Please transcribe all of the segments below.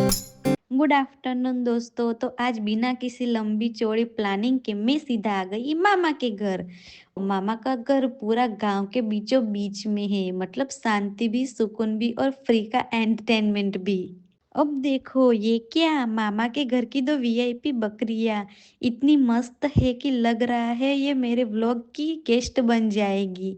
Good afternoon दोस्तों। तो आज बिना किसी लंबी चौड़ी प्लानिंग के मैं सीधा आ गई मामा के घर। मामा का घर पूरा गांव के बीचों बीच में है, मतलब शांति भी, सुकून भी और फ्री का एंटरटेनमेंट भी। अब देखो ये क्या, मामा के घर की दो वीआईपी बकरियां इतनी मस्त है कि लग रहा है ये मेरे व्लॉग की गेस्ट बन जाएगी।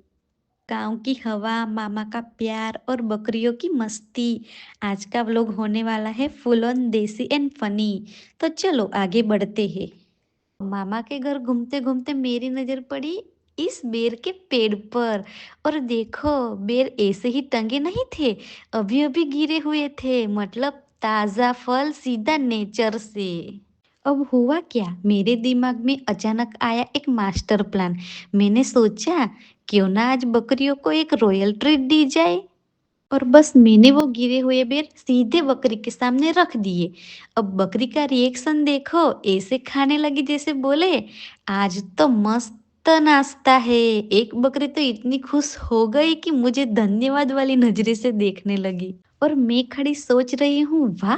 गांव की हवा, मामा का प्यार और बकरियों की मस्ती। आज का व्लॉग होने वाला है फुल ऑन देसी एंड फनी। तो चलो आगे बढ़ते हैं। मामा के घर घूमते घूमते मेरी नजर पड़ी इस बेर के पेड़ पर। और देखो, बेर ऐसे ही टंगे नहीं थे, अभी अभी गिरे हुए थे, मतलब ताजा फल सीधा नेचर से। अब हुआ क्या, मेरे दिमाग में अचानक आया एक मास्टर प्लान। मैंने सोचा क्यों ना आज बकरियों को एक रॉयल ट्रीट दी जाए। और बस मैंने वो गिरे हुए बेर सीधे बकरी के सामने रख दिए। अब बकरी का रिएक्शन देखो, ऐसे खाने लगी जैसे बोले आज तो मस्त नाश्ता है। एक बकरी तो इतनी खुश हो गई कि मुझे धन्यवाद वाली नजरे से देखने लगी। और मैं खड़ी सोच रही हूँ, वाह,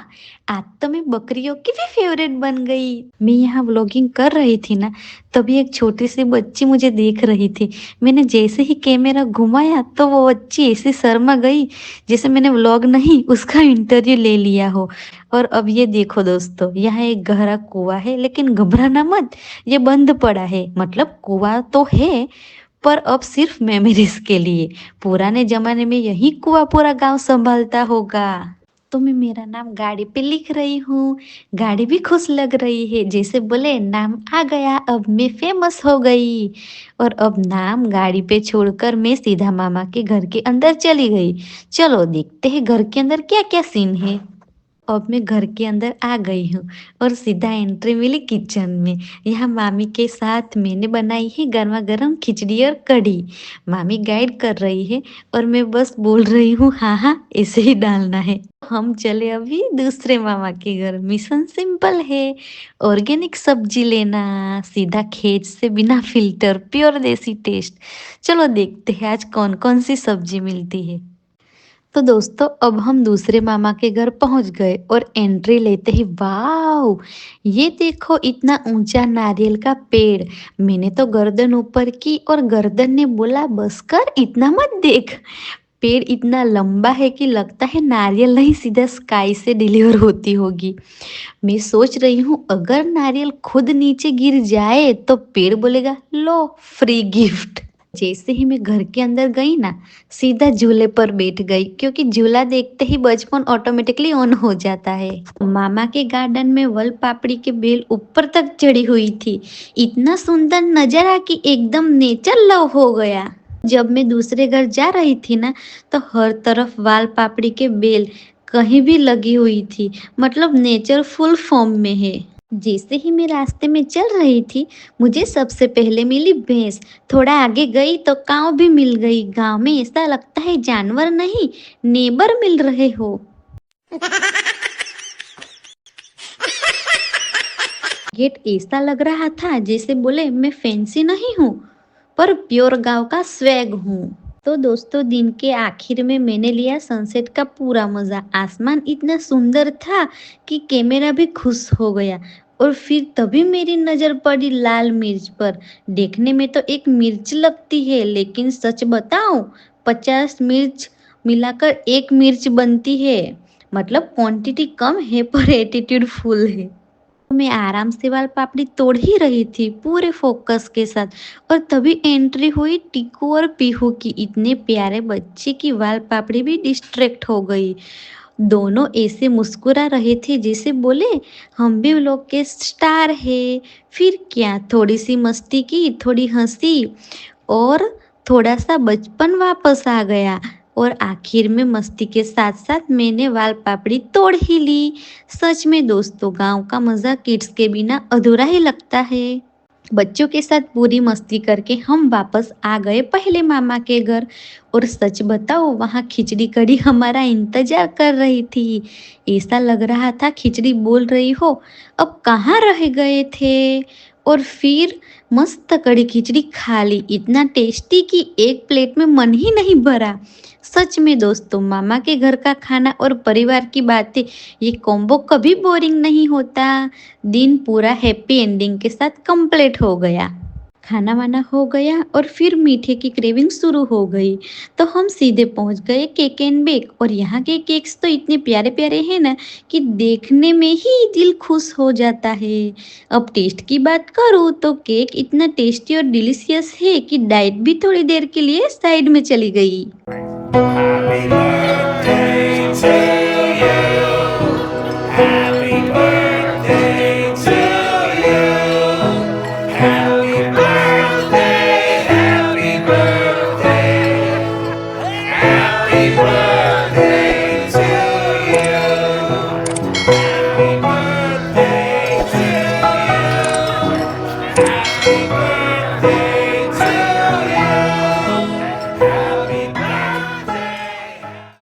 आज तो मैं बकरियों की भी फेवरेट बन गई। मैं यहाँ व्लॉगिंग कर रही थी ना, तभी एक छोटी सी बच्ची मुझे देख रही थी। मैंने जैसे ही कैमरा घुमाया तो वो बच्ची ऐसे शर्मा गई जैसे मैंने व्लॉग नहीं उसका इंटरव्यू ले लिया हो। और अब ये देखो दोस्तों, यहाँ एक गहरा कुआं है, लेकिन घबराना मत, ये बंद पड़ा है। मतलब कुआं तो है, पर अब सिर्फ मेमोरीज के लिए। पुराने जमाने में यही कुआं पूरा गांव संभालता होगा। तो मैं मेरा नाम गाड़ी पे लिख रही हूँ। गाड़ी भी खुश लग रही है, जैसे बोले नाम आ गया, अब मैं फेमस हो गई। और अब नाम गाड़ी पे छोड़कर मैं सीधा मामा के घर के अंदर चली गई। चलो देखते हैं घर के अंदर क्या क्या सीन है। अब मैं घर के अंदर आ गई हूँ और सीधा एंट्री मिली किचन में। यहाँ मामी के साथ मैंने बनाई है गर्मा गर्म खिचड़ी और कढ़ी। मामी गाइड कर रही है और मैं बस बोल रही हूँ हाँ हाँ ऐसे ही डालना है। हम चले अभी दूसरे मामा के घर। मिशन सिंपल है, ऑर्गेनिक सब्जी लेना, सीधा खेत से, बिना फिल्टर, प्योर देसी टेस्ट। चलो देखते हैं आज कौन कौन सी सब्जी मिलती है। तो दोस्तों अब हम दूसरे मामा के घर पहुंच गए और एंट्री लेते ही वाओ, ये देखो इतना ऊंचा नारियल का पेड़। मैंने तो गर्दन ऊपर की और गर्दन ने बोला बस कर, इतना मत देख। पेड़ इतना लंबा है कि लगता है नारियल नहीं सीधा स्काई से डिलीवर होती होगी। मैं सोच रही हूँ अगर नारियल खुद नीचे गिर जाए तो पेड़ बोलेगा लो फ्री गिफ्ट। जैसे ही मैं घर के अंदर गई ना, सीधा झूले पर बैठ गई, क्योंकि झूला देखते ही बचपन ऑटोमेटिकली ऑन हो जाता है। मामा के गार्डन में वल पापड़ी के बेल ऊपर तक चढ़ी हुई थी। इतना सुंदर नजारा कि एकदम नेचर लव हो गया। जब मैं दूसरे घर जा रही थी ना, तो हर तरफ वाल पापड़ी के बेल कहीं भी लगी हुई थी, मतलब नेचर फुल फॉर्म में है। जैसे ही मैं रास्ते में चल रही थी, मुझे सबसे पहले मिली भैंस। थोड़ा आगे गई तो काऊ भी मिल गई। गांव में ऐसा लगता है जानवर नहीं, नेबर मिल रहे हो। गेट ऐसा लग रहा था जैसे बोले मैं फैंसी नहीं हूँ, पर प्योर गांव का स्वैग हूँ। तो दोस्तों दिन के आखिर में मैंने लिया सनसेट का पूरा मजा। आसमान इतना सुंदर था कि कैमरा भी खुश हो गया। और फिर तभी मेरी नजर पड़ी लाल मिर्च पर। देखने में तो एक मिर्च लगती है, लेकिन सच बताऊं, 50 मिर्च मिलाकर एक मिर्च बनती है। मतलब क्वांटिटी कम है पर एटीट्यूड फुल है। मैं आराम से वाल पापड़ी तोड़ ही रही थी पूरे फोकस के साथ, और तभी एंट्री हुई टीकू और पीहू की। इतने प्यारे बच्चे की वाल पापड़ी भी डिस्ट्रैक्ट हो गई। दोनों ऐसे मुस्कुरा रहे थे जैसे बोले हम भी लोग के स्टार है। फिर क्या, थोड़ी सी मस्ती की, थोड़ी हंसी, और थोड़ा सा बचपन वापस आ गया। और आखिर में मस्ती के साथ साथ मैंने वाल पापड़ी तोड़ ही ली। सच में दोस्तों, गांव का मजा किड्स के बिना अधूरा ही लगता है। बच्चों के साथ पूरी मस्ती करके हम वापस आ गए पहले मामा के घर। और सच बताओ, वहाँ खिचड़ी कढ़ी हमारा इंतजार कर रही थी। ऐसा लग रहा था खिचड़ी बोल रही हो अब कहाँ रह गए थे। और फिर मस्त कढ़ी खिचड़ी खा ली, इतना टेस्टी कि एक प्लेट में मन ही नहीं भरा। सच में दोस्तों, मामा के घर का खाना और परिवार की बातें, ये कॉम्बो कभी बोरिंग नहीं होता। दिन पूरा हैप्पी एंडिंग के साथ कंप्लीट हो गया। खाना वाना हो गया और फिर मीठे की क्रेविंग शुरू हो गई। तो हम सीधे पहुंच गए केक एंड बेक, और यहाँ के केक्स तो इतने प्यारे प्यारे हैं ना कि देखने में ही दिल खुश हो जाता है। अब टेस्ट की बात करूँ तो केक इतना टेस्टी और डिलीशियस है कि डाइट भी थोड़ी देर के लिए साइड में चली गई।